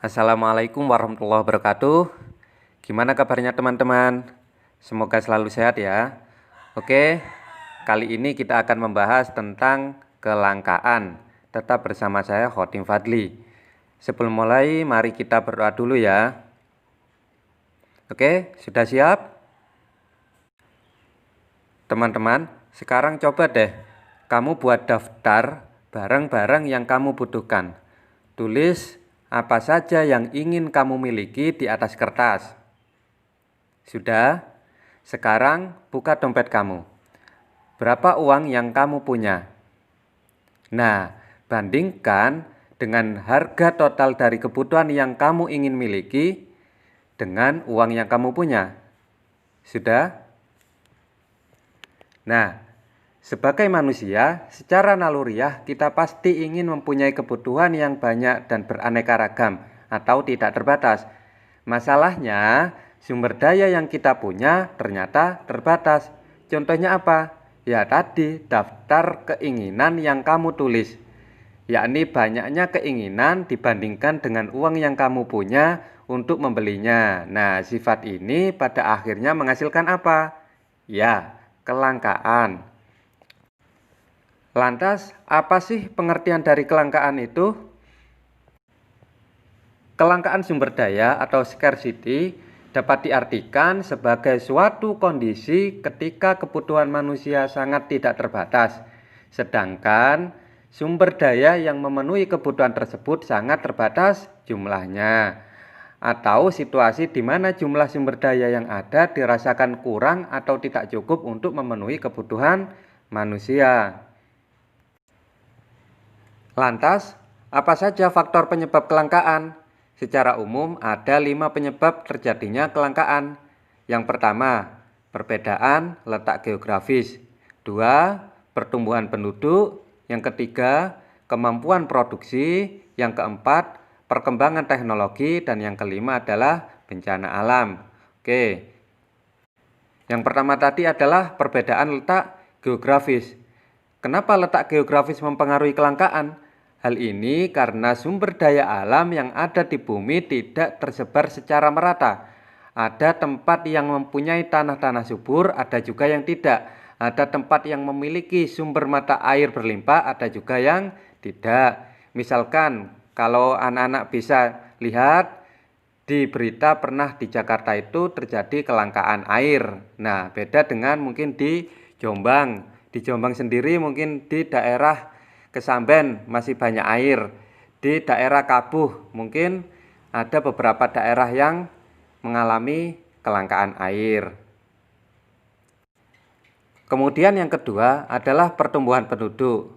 Assalamualaikum warahmatullahi wabarakatuh. Gimana kabarnya teman-teman? Semoga selalu sehat ya. Oke, kali ini kita akan membahas tentang kelangkaan. Tetap bersama saya Khotim Fadli. Sebelum mulai, mari kita berdoa dulu ya. Oke, sudah siap? Teman-teman, sekarang coba deh kamu buat daftar barang-barang yang kamu butuhkan. Tulis apa saja yang ingin kamu miliki di atas kertas. Sudah? Sekarang buka dompet kamu. Berapa uang yang kamu punya? Nah, bandingkan dengan harga total dari kebutuhan yang kamu ingin miliki dengan uang yang kamu punya. Sudah? Nah, sebagai manusia, secara naluriah kita pasti ingin mempunyai kebutuhan yang banyak dan beraneka ragam atau tidak terbatas. Masalahnya, sumber daya yang kita punya ternyata terbatas. Contohnya apa? Ya tadi, daftar keinginan yang kamu tulis. Yakni banyaknya keinginan dibandingkan dengan uang yang kamu punya untuk membelinya. Nah, sifat ini pada akhirnya menghasilkan apa? Ya, kelangkaan. Lantas, apa sih pengertian dari kelangkaan itu? Kelangkaan sumber daya atau scarcity dapat diartikan sebagai suatu kondisi ketika kebutuhan manusia sangat tidak terbatas, sedangkan sumber daya yang memenuhi kebutuhan tersebut sangat terbatas jumlahnya, atau situasi di mana jumlah sumber daya yang ada dirasakan kurang atau tidak cukup untuk memenuhi kebutuhan manusia. Lantas, apa saja faktor penyebab kelangkaan? Secara umum, ada 5 penyebab terjadinya kelangkaan. Yang pertama, perbedaan letak geografis. 2, pertumbuhan penduduk. Yang ketiga, kemampuan produksi. Yang keempat, perkembangan teknologi. Dan yang kelima adalah bencana alam. Oke. Yang pertama tadi adalah perbedaan letak geografis. Kenapa letak geografis mempengaruhi kelangkaan? Hal ini karena sumber daya alam yang ada di bumi tidak tersebar secara merata. Ada tempat yang mempunyai tanah-tanah subur, ada juga yang tidak. Ada tempat yang memiliki sumber mata air berlimpah, ada juga yang tidak. Misalkan kalau anak-anak bisa lihat di berita pernah di Jakarta itu terjadi kelangkaan air. Nah, beda dengan mungkin di Jombang. Di Jombang sendiri mungkin di daerah Kesamben masih banyak air. Di daerah Kabuh mungkin ada beberapa daerah yang mengalami kelangkaan air. Kemudian yang kedua adalah pertumbuhan penduduk.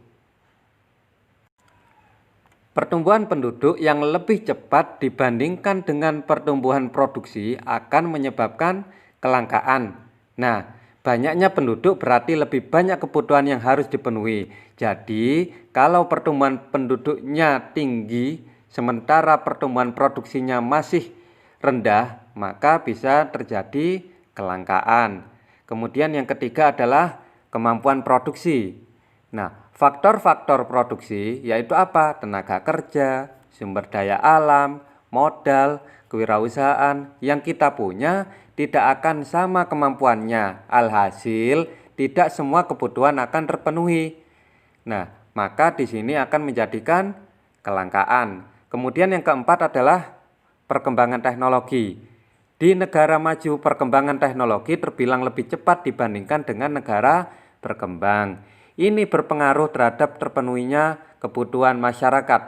Pertumbuhan penduduk yang lebih cepat dibandingkan dengan pertumbuhan produksi akan menyebabkan kelangkaan. Nah, banyaknya penduduk berarti lebih banyak kebutuhan yang harus dipenuhi. Jadi, kalau pertumbuhan penduduknya tinggi, sementara pertumbuhan produksinya masih rendah, maka bisa terjadi kelangkaan. Kemudian yang ketiga adalah kemampuan produksi. Nah, faktor-faktor produksi yaitu apa? Tenaga kerja, sumber daya alam, modal, kewirausahaan yang kita punya tidak akan sama kemampuannya. Alhasil, tidak semua kebutuhan akan terpenuhi. Nah, maka di sini akan menjadikan kelangkaan. Kemudian yang keempat adalah perkembangan teknologi. Di negara maju, perkembangan teknologi terbilang lebih cepat dibandingkan dengan negara berkembang. Ini berpengaruh terhadap terpenuhinya kebutuhan masyarakat.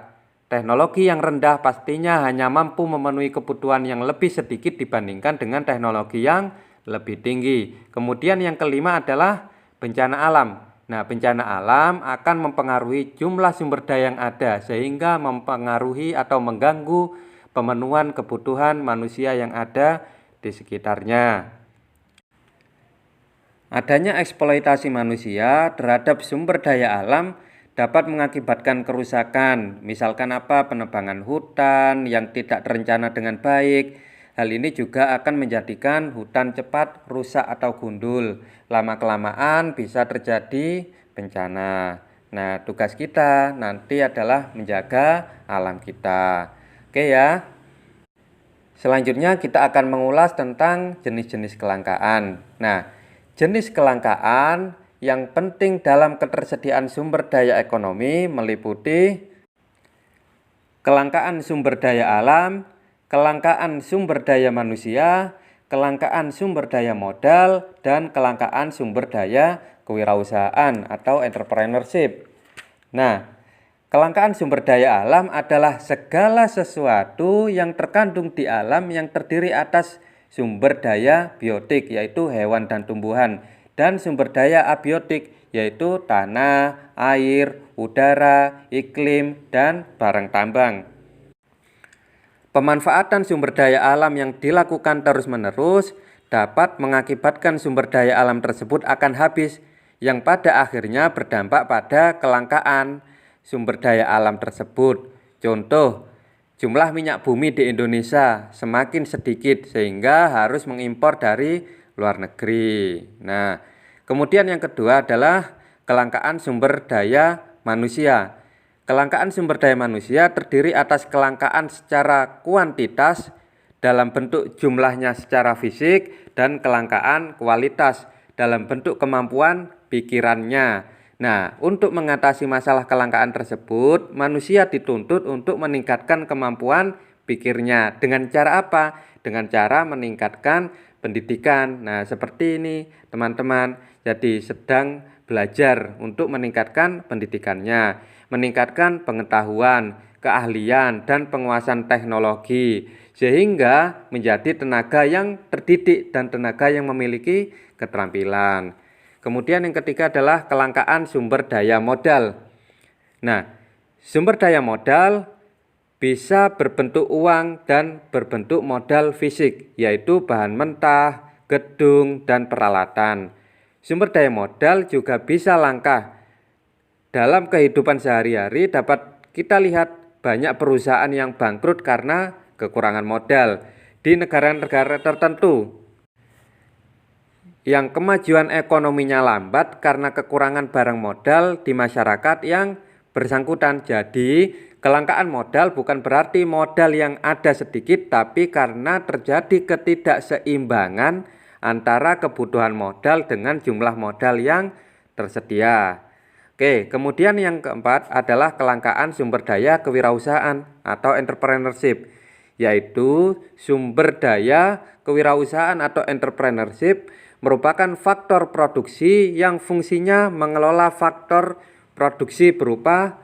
Teknologi yang rendah pastinya hanya mampu memenuhi kebutuhan yang lebih sedikit dibandingkan dengan teknologi yang lebih tinggi. Kemudian yang kelima adalah bencana alam. Nah, bencana alam akan mempengaruhi jumlah sumber daya yang ada sehingga mempengaruhi atau mengganggu pemenuhan kebutuhan manusia yang ada di sekitarnya. Adanya eksploitasi manusia terhadap sumber daya alam dapat mengakibatkan kerusakan, misalkan apa? Penebangan hutan yang tidak terencana dengan baik. Hal ini juga akan menjadikan hutan cepat rusak atau gundul. Lama-kelamaan bisa terjadi bencana. Nah, tugas kita nanti adalah menjaga alam kita. Oke ya. Selanjutnya kita akan mengulas tentang jenis-jenis kelangkaan. Nah, jenis kelangkaan yang penting dalam ketersediaan sumber daya ekonomi meliputi kelangkaan sumber daya alam, kelangkaan sumber daya manusia, kelangkaan sumber daya modal, dan kelangkaan sumber daya kewirausahaan atau entrepreneurship. Nah, kelangkaan sumber daya alam adalah segala sesuatu yang terkandung di alam yang terdiri atas sumber daya biotik, yaitu hewan dan tumbuhan, dan sumber daya abiotik, yaitu tanah, air, udara, iklim, dan barang tambang. Pemanfaatan sumber daya alam yang dilakukan terus-menerus dapat mengakibatkan sumber daya alam tersebut akan habis, yang pada akhirnya berdampak pada kelangkaan sumber daya alam tersebut. Contoh, jumlah minyak bumi di Indonesia semakin sedikit sehingga harus mengimpor dari luar negeri. Nah, kemudian yang kedua adalah kelangkaan sumber daya manusia. Kelangkaan sumber daya manusia terdiri atas kelangkaan secara kuantitas dalam bentuk jumlahnya secara fisik dan kelangkaan kualitas dalam bentuk kemampuan pikirannya. Nah, untuk mengatasi masalah kelangkaan tersebut, manusia dituntut untuk meningkatkan kemampuan pikirnya. Dengan cara apa? Dengan cara meningkatkan pendidikan. Nah, seperti ini teman-teman. Jadi sedang belajar untuk meningkatkan pendidikannya, meningkatkan pengetahuan, keahlian, dan penguasaan teknologi, sehingga menjadi tenaga yang terdidik dan tenaga yang memiliki keterampilan. Kemudian yang ketiga adalah kelangkaan sumber daya modal. Nah, sumber daya modal bisa berbentuk uang dan berbentuk modal fisik, yaitu bahan mentah, gedung, dan peralatan. Sumber daya modal juga bisa langka. Dalam kehidupan sehari-hari dapat kita lihat banyak perusahaan yang bangkrut karena kekurangan modal. Di negara-negara tertentu yang kemajuan ekonominya lambat karena kekurangan barang modal di masyarakat yang bersangkutan. Jadi, kelangkaan modal bukan berarti modal yang ada sedikit, tapi karena terjadi ketidakseimbangan antara kebutuhan modal dengan jumlah modal yang tersedia. Oke, kemudian yang keempat adalah kelangkaan sumber daya kewirausahaan atau entrepreneurship, yaitu sumber daya kewirausahaan atau entrepreneurship merupakan faktor produksi yang fungsinya mengelola faktor produksi berupa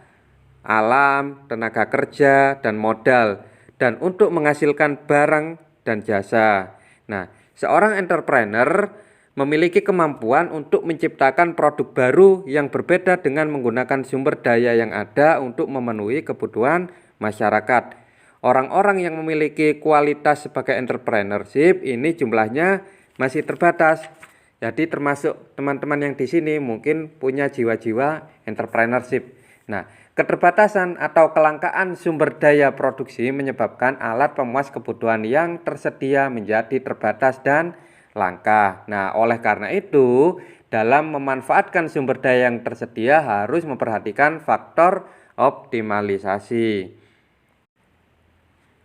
alam, tenaga kerja, dan modal, dan untuk menghasilkan barang dan jasa. Nah, seorang entrepreneur memiliki kemampuan untuk menciptakan produk baru yang berbeda dengan menggunakan sumber daya yang ada untuk memenuhi kebutuhan masyarakat. Orang-orang yang memiliki kualitas sebagai entrepreneurship ini jumlahnya masih terbatas. Jadi termasuk teman-teman yang di sini mungkin punya jiwa-jiwa entrepreneurship. Nah, keterbatasan atau kelangkaan sumber daya produksi menyebabkan alat pemuas kebutuhan yang tersedia menjadi terbatas dan langka. Nah, oleh karena itu, dalam memanfaatkan sumber daya yang tersedia harus memperhatikan faktor optimalisasi.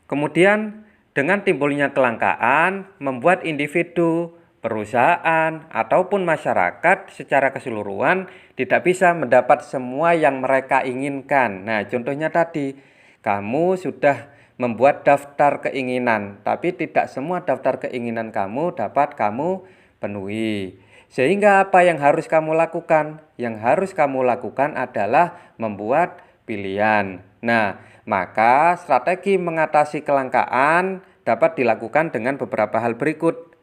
Kemudian, dengan timbulnya kelangkaan membuat individu, perusahaan, ataupun masyarakat secara keseluruhan tidak bisa mendapat semua yang mereka inginkan. Nah, contohnya tadi, kamu sudah membuat daftar keinginan, tapi tidak semua daftar keinginan kamu dapat kamu penuhi. Sehingga apa yang harus kamu lakukan? Yang harus kamu lakukan adalah membuat pilihan. Nah, maka strategi mengatasi kelangkaan dapat dilakukan dengan beberapa hal berikut.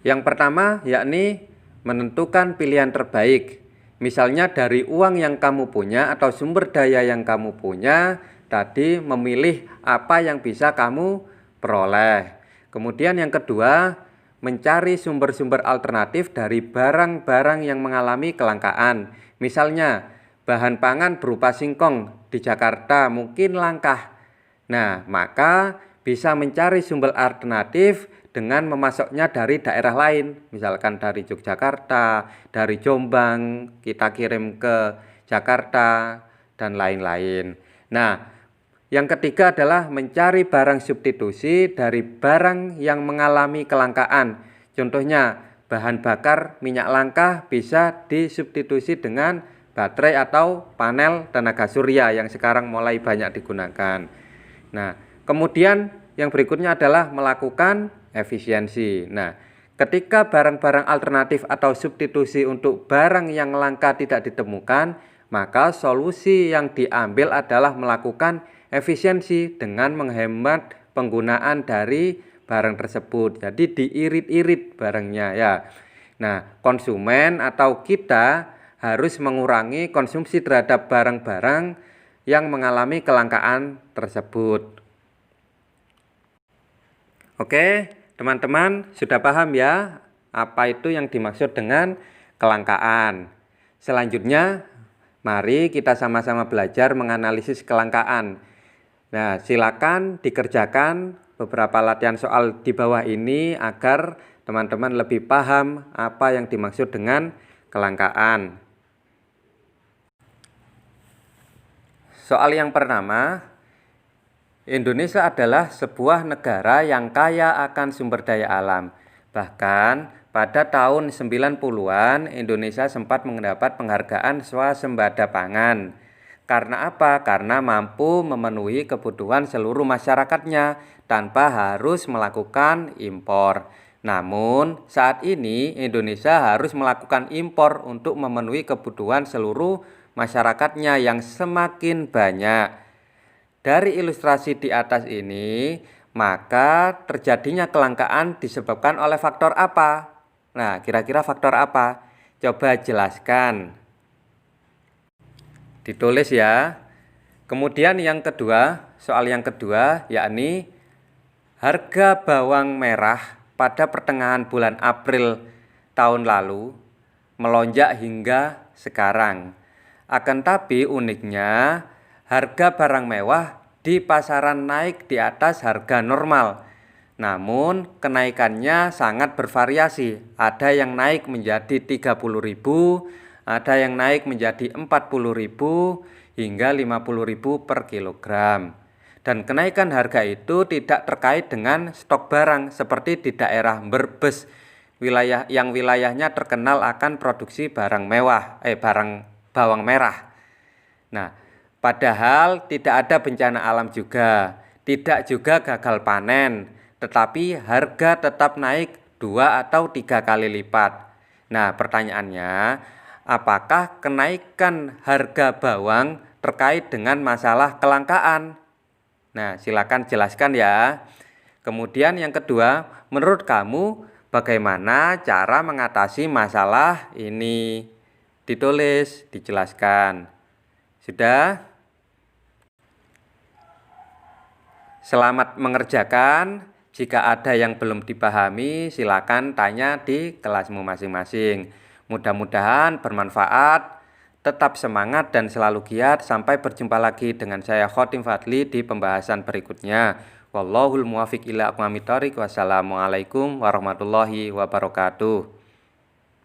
Yang pertama yakni menentukan pilihan terbaik. Misalnya dari uang yang kamu punya atau sumber daya yang kamu punya, tadi memilih apa yang bisa kamu peroleh. Kemudian yang kedua, mencari sumber-sumber alternatif dari barang-barang yang mengalami kelangkaan. Misalnya, bahan pangan berupa singkong di Jakarta mungkin langka. Nah, maka bisa mencari sumber alternatif dengan memasoknya dari daerah lain, misalkan dari Yogyakarta, dari Jombang, kita kirim ke Jakarta, dan lain-lain. Nah, Yang ketiga adalah mencari barang substitusi dari barang yang mengalami kelangkaan. Contohnya, bahan bakar minyak langka bisa disubstitusi dengan baterai atau panel tenaga surya yang sekarang mulai banyak digunakan. Nah, kemudian yang berikutnya adalah melakukan efisiensi. Nah, ketika barang-barang alternatif atau substitusi untuk barang yang langka tidak ditemukan, maka solusi yang diambil adalah melakukan efisiensi dengan menghemat penggunaan dari barang tersebut. Jadi diirit-irit barangnya ya. Nah, konsumen atau kita harus mengurangi konsumsi terhadap barang-barang yang mengalami kelangkaan tersebut. Oke, teman-teman sudah paham ya apa itu yang dimaksud dengan kelangkaan. Selanjutnya, mari kita sama-sama belajar menganalisis kelangkaan. Nah, silakan dikerjakan beberapa latihan soal di bawah ini agar teman-teman lebih paham apa yang dimaksud dengan kelangkaan. Soal yang pertama, Indonesia adalah sebuah negara yang kaya akan sumber daya alam. Bahkan pada tahun 90-an Indonesia sempat mendapat penghargaan swasembada pangan. Karena apa? Karena mampu memenuhi kebutuhan seluruh masyarakatnya tanpa harus melakukan impor. Namun, saat ini Indonesia harus melakukan impor untuk memenuhi kebutuhan seluruh masyarakatnya yang semakin banyak. Dari ilustrasi di atas ini, maka terjadinya kelangkaan disebabkan oleh faktor apa? Nah, kira-kira faktor apa? Coba jelaskan. Ditulis ya. Kemudian yang kedua, soal yang kedua yakni harga bawang merah pada pertengahan bulan April tahun lalu melonjak hingga sekarang. Akan tapi uniknya harga barang mewah di pasaran naik di atas harga normal. Namun kenaikannya sangat bervariasi. Ada yang naik menjadi 30.000, ada yang naik menjadi 40.000 hingga 50.000 per kilogram. Dan kenaikan harga itu tidak terkait dengan stok barang seperti di daerah Brebes, wilayahnya terkenal akan produksi barang bawang merah. Nah, padahal tidak ada bencana alam juga, tidak juga gagal panen, tetapi harga tetap naik 2 atau 3 kali lipat. Nah, pertanyaannya, apakah kenaikan harga bawang terkait dengan masalah kelangkaan? Nah, silakan jelaskan ya. Kemudian yang kedua, menurut kamu bagaimana cara mengatasi masalah ini? Ditulis, dijelaskan. Sudah? Selamat mengerjakan. Jika ada yang belum dipahami, silakan tanya di kelasmu masing-masing. Mudah-mudahan bermanfaat. Tetap semangat dan selalu giat. Sampai berjumpa lagi dengan saya Khotim Fadli di pembahasan berikutnya. Wallahul muwafiq ila aqwamit thoriq. Wassalamualaikum warahmatullahi wabarakatuh.